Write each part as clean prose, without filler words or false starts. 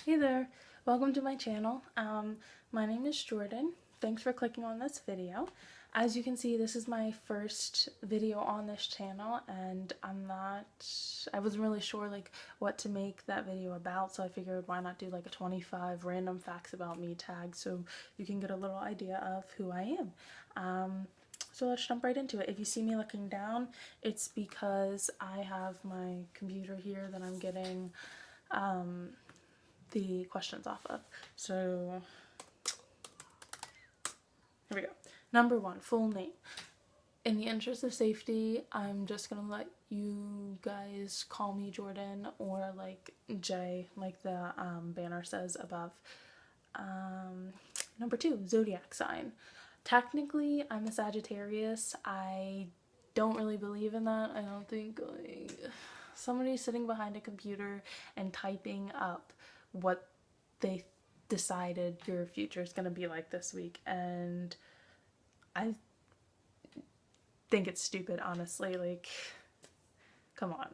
Hey there, welcome to my channel. My name is Jordan. Thanks for clicking on this video. As you can see, this is my first video on this channel, and I wasn't really sure like what to make that video about, so I figured why not do like a 25 random facts about me tag so you can get a little idea of who I am. So let's jump right into it. If you see me looking down, it's because I have my computer here that I'm getting the questions off of. So here we go. Number one, full name. In the interest of safety, I'm just gonna let you guys call me Jordan or like Jay, like the banner says above. Number two, zodiac sign. Technically, I'm a Sagittarius. I don't really believe in that. I don't think like somebody sitting behind a computer and typing up what they decided your future is going to be like this week, and I think it's stupid, honestly. Like, come on.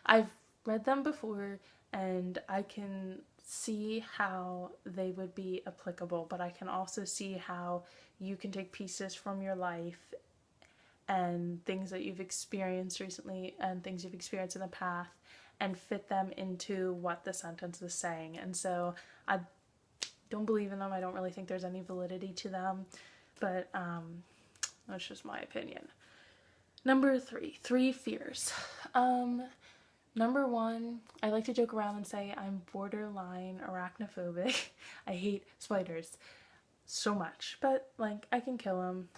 I've read them before and I can see how they would be applicable, but I can also see how you can take pieces from your life and things that you've experienced recently and things you've experienced in the past and fit them into what the sentence is saying. And so I don't believe in them. I don't really think there's any validity to them, but that's just my opinion. Number three fears. Number one, I like to joke around and say I'm borderline arachnophobic. I hate spiders so much, but like I can kill them,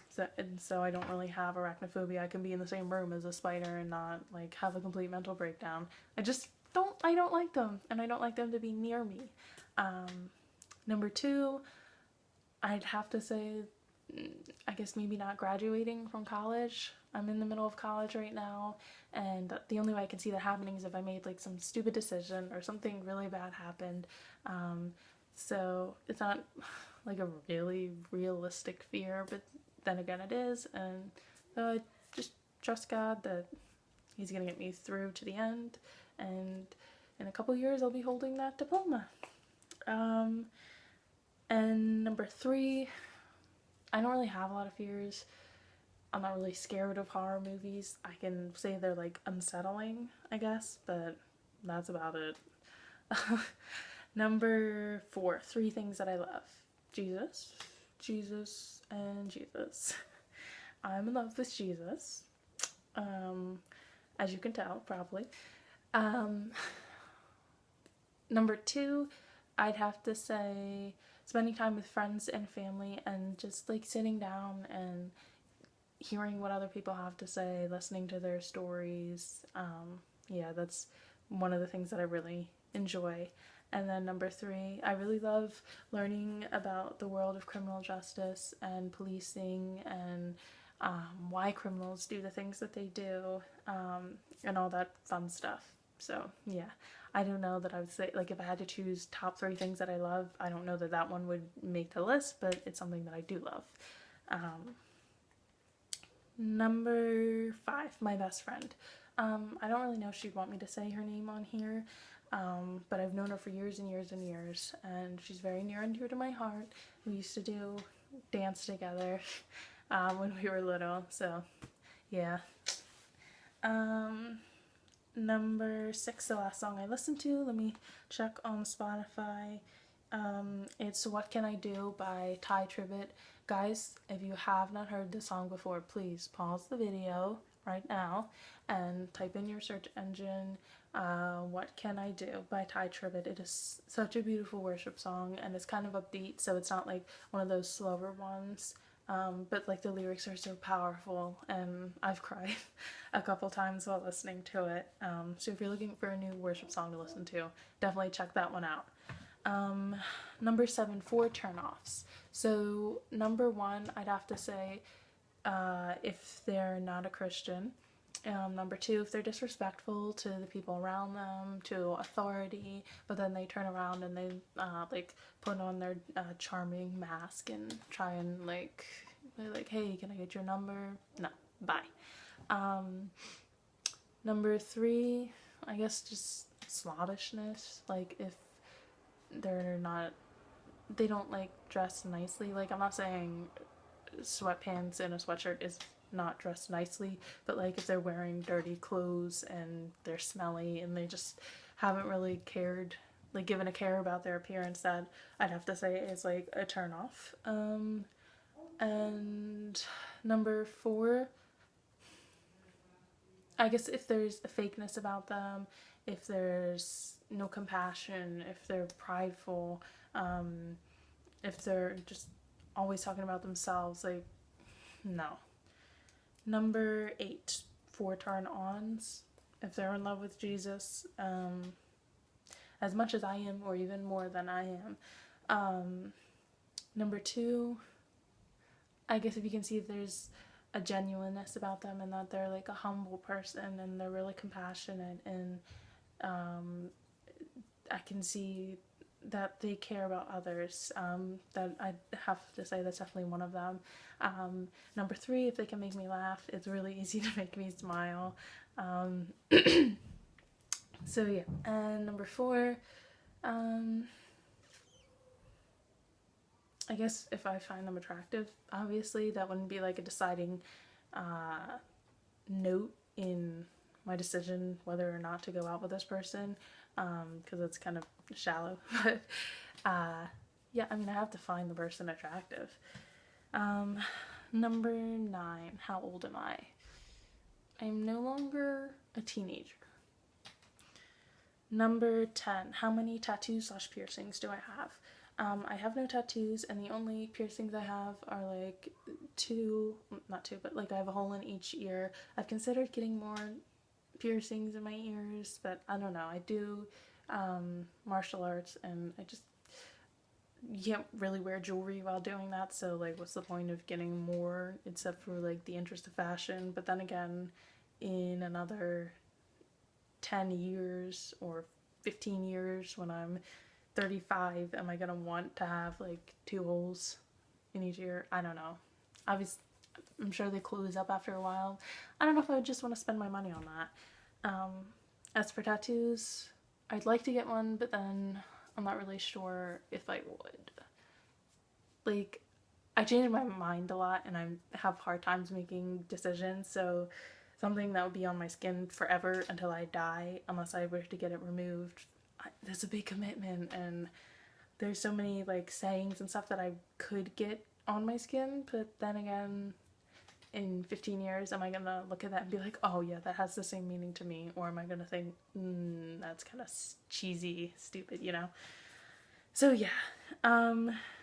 so I don't really have arachnophobia. I can be in the same room as a spider and not like have a complete mental breakdown. I don't like them, and I don't like them to be near me. Number two, I'd have to say, I guess maybe not graduating from college. I'm in the middle of college right now, and the only way I can see that happening is if I made like some stupid decision or something really bad happened. So it's not like a really realistic fear, but then again it is, and I just trust God that He's gonna get me through to the end, and in a couple years I'll be holding that diploma. And number three, I don't really have a lot of fears. I'm not really scared of horror movies. I can say they're like unsettling, I guess, but that's about it. Number four, three things that I love. Jesus, Jesus, and Jesus. I'm in love with Jesus. As you can tell, probably. Number two, I'd have to say spending time with friends and family and just like sitting down and hearing what other people have to say, listening to their stories. Yeah, that's one of the things that I really enjoy. And then number three, I really love learning about the world of criminal justice and policing and why criminals do the things that they do, and all that fun stuff. So yeah, I don't know that I would say, like, if I had to choose top three things that I love, I don't know that that one would make the list, but it's something that I do love. Number five, my best friend. I don't really know if she'd want me to say her name on here, but I've known her for years and years and years, and she's very near and dear to my heart. We used to do dance together when we were little, so yeah. Number six, the last song I listened to, let me check on Spotify. It's What Can I Do by Ty Tribbett. Guys, if you have not heard this song before, please pause the video right now and type in your search engine, What Can I Do by Ty Tribbett. It is such a beautiful worship song, and it's kind of upbeat, so it's not like one of those slower ones. But like the lyrics are so powerful, and I've cried a couple times while listening to it. So if you're looking for a new worship song to listen to, definitely check that one out. Number seven, for turnoffs. So number one, I'd have to say if they're not a Christian. Number two, if they're disrespectful to the people around them, to authority, but then they turn around and they like put on their charming mask and try and like, they're like, hey, can I get your number? No, bye. Number three, I guess just snobbishness. Like if they don't like dress nicely. Like, I'm not saying sweatpants and a sweatshirt is not dressed nicely, but like if they're wearing dirty clothes and they're smelly and they just haven't really cared, like given a care about their appearance, that I'd have to say is like a turn off. And number 4, I guess if there's a fakeness about them, if there's no compassion, if they're prideful, if they're just always talking about themselves, like, no. Number 8, for turn-ons, if they're in love with Jesus, as much as I am, or even more than I am. Number 2, I guess if you can see if there's a genuineness about them and that they're like a humble person and they're really compassionate, and I can see that they care about others. That I have to say that's definitely one of them. Number 3, if they can make me laugh, it's really easy to make me smile. So yeah, and number 4, I guess if I find them attractive, obviously that wouldn't be like a deciding note in my decision whether or not to go out with this person, because it's kind of shallow. But yeah, I mean, I have to find the person attractive. Number 9, how old am I? I'm no longer a teenager. Number 10, how many tattoos/piercings do I have? I have no tattoos, and the only piercings I have are like 2, not 2, but like I have a hole in each ear. I've considered getting more piercings in my ears, but I don't know. I do martial arts, and you can't really wear jewelry while doing that, so like what's the point of getting more except for like the interest of fashion? But then again, in another 10 years or 15 years, when I'm 35, am I gonna want to have like 2 holes in each ear? I don't know. Obviously, I'm sure they close up after a while. I don't know if I would just want to spend my money on that. As for tattoos, I'd like to get one, but then I'm not really sure if I would. Like, I change my mind a lot and I have hard times making decisions, so something that would be on my skin forever until I die, unless I were to get it removed, that's a big commitment, and there's so many like sayings and stuff that I could get on my skin, but then again, in 15 years, am I gonna look at that and be like, oh yeah, that has the same meaning to me? Or am I gonna think, that's kind of cheesy, stupid, you know? So yeah.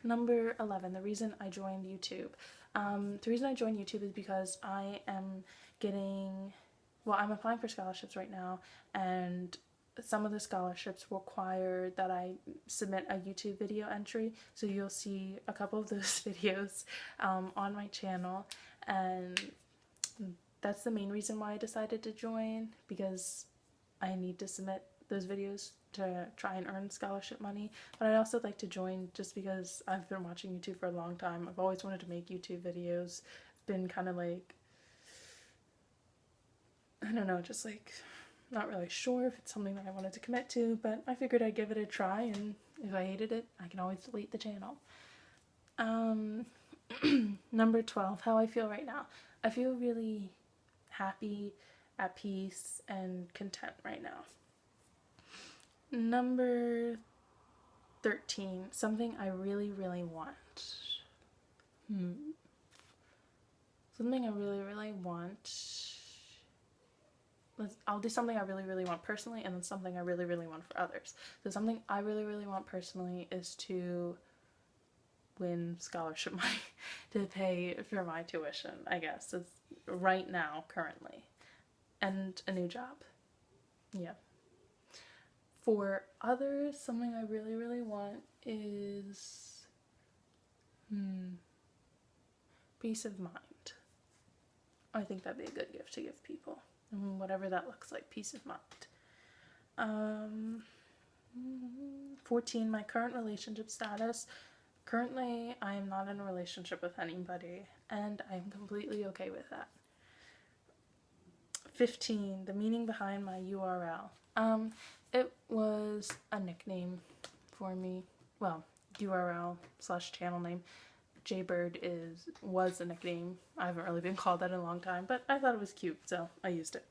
Number 11, the reason I joined YouTube. The reason I joined YouTube is because I am I'm applying for scholarships right now, and some of the scholarships require that I submit a YouTube video entry, so you'll see a couple of those videos on my channel, and that's the main reason why I decided to join, because I need to submit those videos to try and earn scholarship money. But I'd also like to join just because I've been watching YouTube for a long time. I've always wanted to make YouTube videos. Been kind of like, I don't know, just like not really sure if it's something that I wanted to commit to, but I figured I'd give it a try, and if I hated it, I can always delete the channel. Number 12, how I feel right now. I feel really happy, at peace, and content right now. Number 13, something I really, really want. Something I really, really want. I'll do something I really, really want personally, and then something I really, really want for others. So something I really, really want personally is to win scholarship money to pay for my tuition, I guess. It's right now, currently. And a new job. Yeah. For others, something I really, really want is peace of mind. I think that'd be a good gift to give people. Whatever that looks like, peace of mind. 14, my current relationship status. Currently, I am not in a relationship with anybody, and I am completely okay with that. 15, the meaning behind my URL. It was a nickname for me. Well, URL/channel name. Jaybird was a nickname. I haven't really been called that in a long time, but I thought it was cute, so I used it.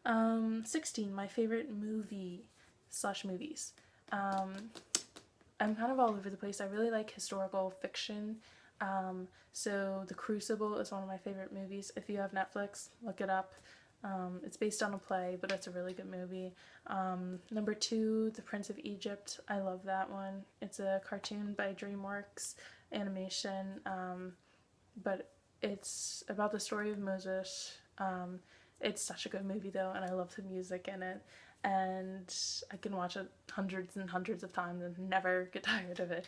16, my favorite movie/movies. I'm kind of all over the place. I really like historical fiction. So The Crucible is one of my favorite movies. If you have Netflix, look it up. It's based on a play, but it's a really good movie. Number 2, The Prince of Egypt. I love that one. It's a cartoon by DreamWorks Animation, but it's about the story of Moses. It's such a good movie though, and I love the music in it. And I can watch it hundreds and hundreds of times and never get tired of it.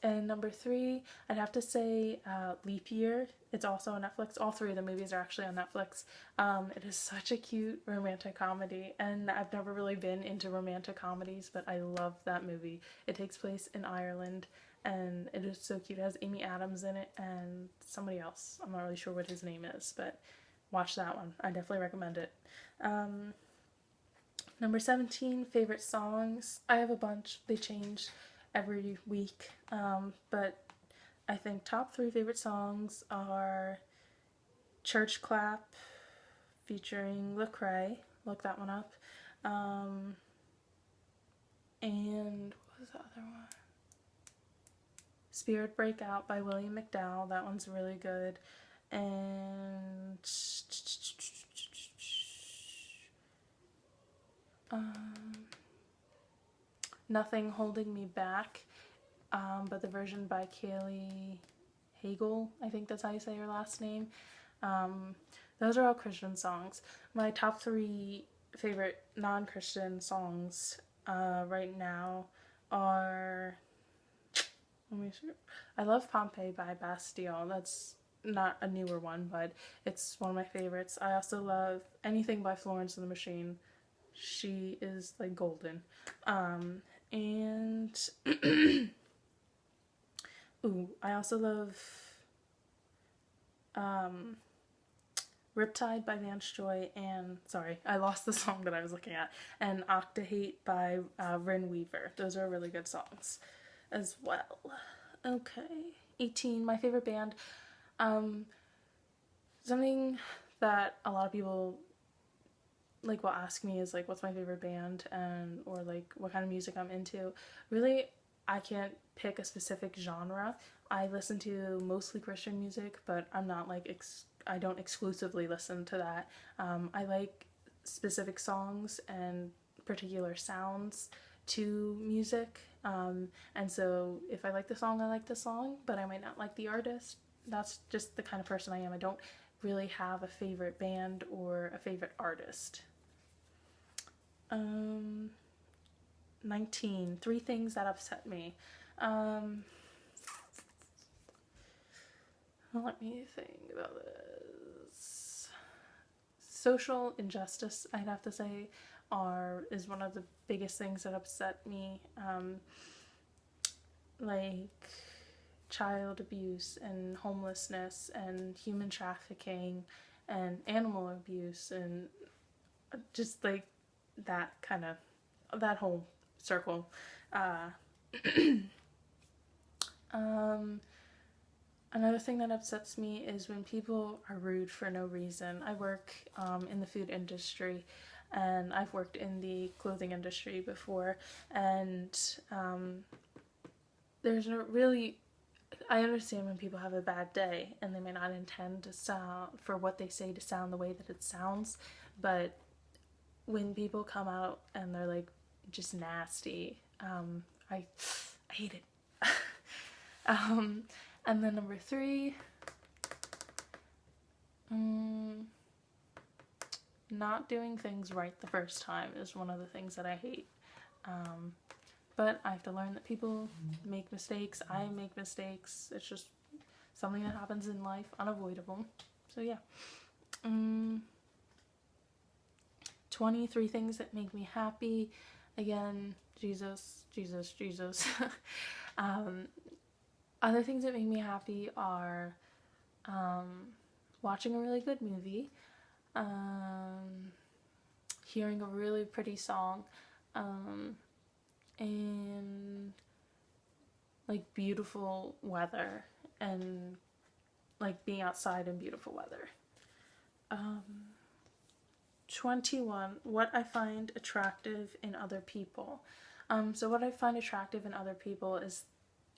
And number 3, I'd have to say Leap Year. It's also on Netflix. All 3 of the movies are actually on Netflix. It is such a cute romantic comedy, and I've never really been into romantic comedies, but I love that movie. It takes place in Ireland, and it is so cute. It has Amy Adams in it and somebody else. I'm not really sure what his name is, but watch that one. I definitely recommend it. Number 17, favorite songs. I have a bunch. They change every week, but I think top 3 favorite songs are Church Clap featuring Lecrae. Look that one up. And what was the other one? Spirit Breakout by William McDowell. That one's really good. And Nothing Holding Me Back, but the version by Kaylee Hagel, I think that's how you say her last name. Those are all Christian songs. My top 3 favorite non-Christian songs right now are, let me see. I love Pompeii by Bastille. That's not a newer one, but it's one of my favorites. I also love anything by Florence and the Machine. She is like golden. And ooh, I also love Riptide by Vance Joy, and sorry, I lost the song that I was looking at, and Octahate by Rin Weaver. Those are really good songs as well. Okay, 18, my favorite band. Something that a lot of people like will ask me is like, what's my favorite band, and or like what kind of music I'm into. Really, I can't pick a specific genre. I listen to mostly Christian music, but I'm not like I don't exclusively listen to that. I like specific songs and particular sounds to music, and so if I like the song, I like the song, but I might not like the artist. That's just the kind of person I am. I don't really have a favorite band or a favorite artist. 19, 3 things that upset me. Let me think about this. Social injustice, I'd have to say, is one of the biggest things that upset me. Like child abuse and homelessness and human trafficking and animal abuse and just like that whole circle. Another thing that upsets me is when people are rude for no reason. I work in the food industry, and I've worked in the clothing industry before, and there's no really, I understand when people have a bad day and they may not intend to sound for what they say to sound the way that it sounds, but when people come out and they're like just nasty, I hate it. And then number 3, not doing things right the first time is one of the things that I hate. But I have to learn that people make mistakes. I make mistakes. It's just something that happens in life, unavoidable. So yeah. 23 things that make me happy. Again, Jesus. Other things that make me happy are watching a really good movie, hearing a really pretty song, in like beautiful weather and like being outside in beautiful weather. 21, what I find attractive in other people. So what I find attractive in other people is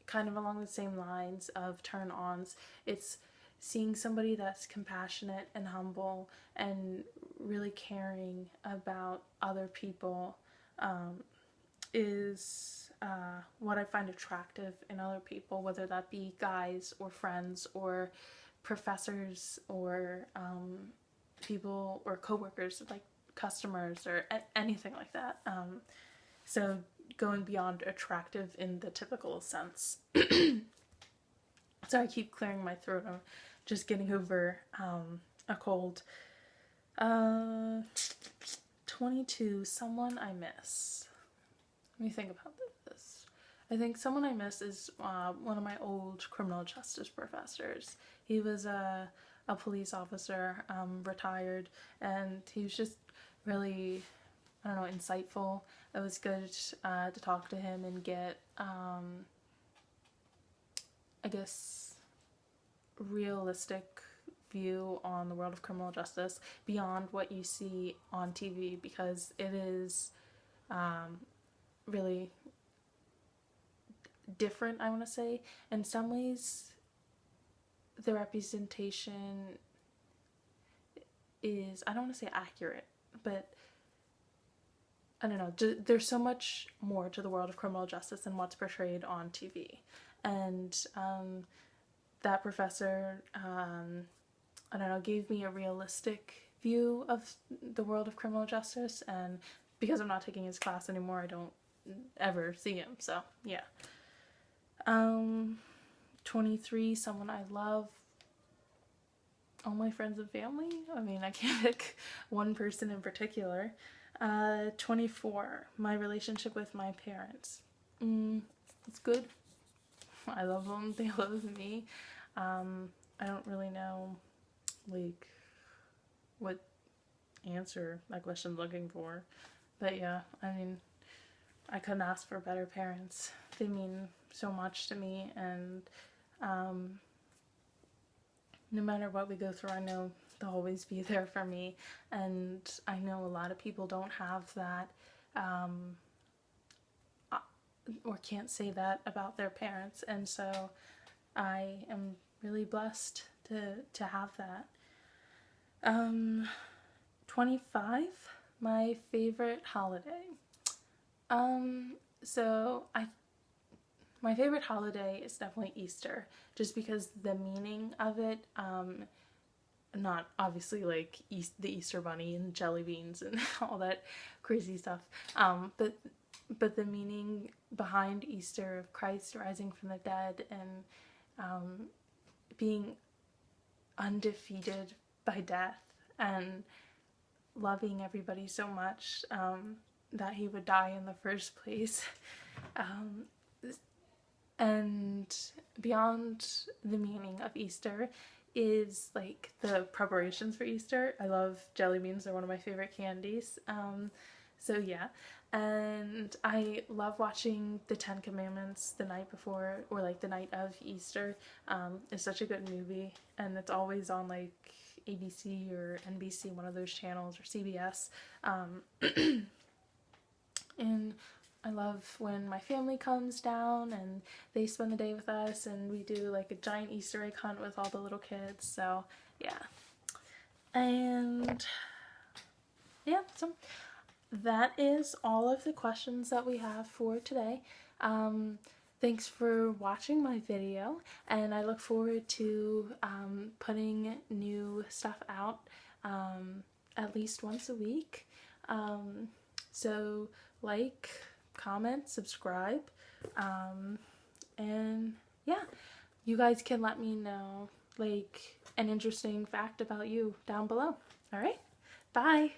kind of along the same lines of turn-ons. It's seeing somebody that's compassionate and humble and really caring about other people is what I find attractive in other people, whether that be guys or friends or professors or people or coworkers, like customers or anything like that. So going beyond attractive in the typical sense. So I keep clearing my throat. I'm just getting over a cold. 22, someone I miss. Let me think about this. I think someone I miss is one of my old criminal justice professors. He was a police officer, retired, and he was just really, I don't know, insightful. It was good to talk to him and get, I guess, realistic view on the world of criminal justice beyond what you see on TV, because it is really different, I want to say. In some ways, the representation is, I don't want to say accurate, but I don't know, there's so much more to the world of criminal justice than what's portrayed on TV. And that professor, I don't know, gave me a realistic view of the world of criminal justice, and because I'm not taking his class anymore, I don't ever see him, so yeah. 23, someone I love. All my friends and family. I mean, I can't pick one person in particular. 24, my relationship with my parents. It's good. I love them. They love me. I don't really know, like, what answer that question's looking for. But yeah, I mean, I couldn't ask for better parents. They mean so much to me, and no matter what we go through, I know they'll always be there for me. And I know a lot of people don't have that, or can't say that about their parents, and so I am really blessed to have that. 25, my favorite holiday. So my favorite holiday is definitely Easter, just because the meaning of it, not obviously like the Easter Bunny and jelly beans and all that crazy stuff, but the meaning behind Easter of Christ rising from the dead and being undefeated by death and loving everybody so much that he would die in the first place. And beyond the meaning of Easter is like the preparations for Easter. I love jelly beans, they're one of my favorite candies. So yeah, and I love watching the 10 Commandments the night before, or like the night of Easter. It's such a good movie, and it's always on like ABC or NBC, one of those channels, or CBS. And I love when my family comes down and they spend the day with us, and we do like a giant Easter egg hunt with all the little kids. So yeah, and yeah, so that is all of the questions that we have for today. Thanks for watching my video, and I look forward to putting new stuff out at least once a week. So like, comment, subscribe, and yeah, you guys can let me know like an interesting fact about you down below. All right, bye.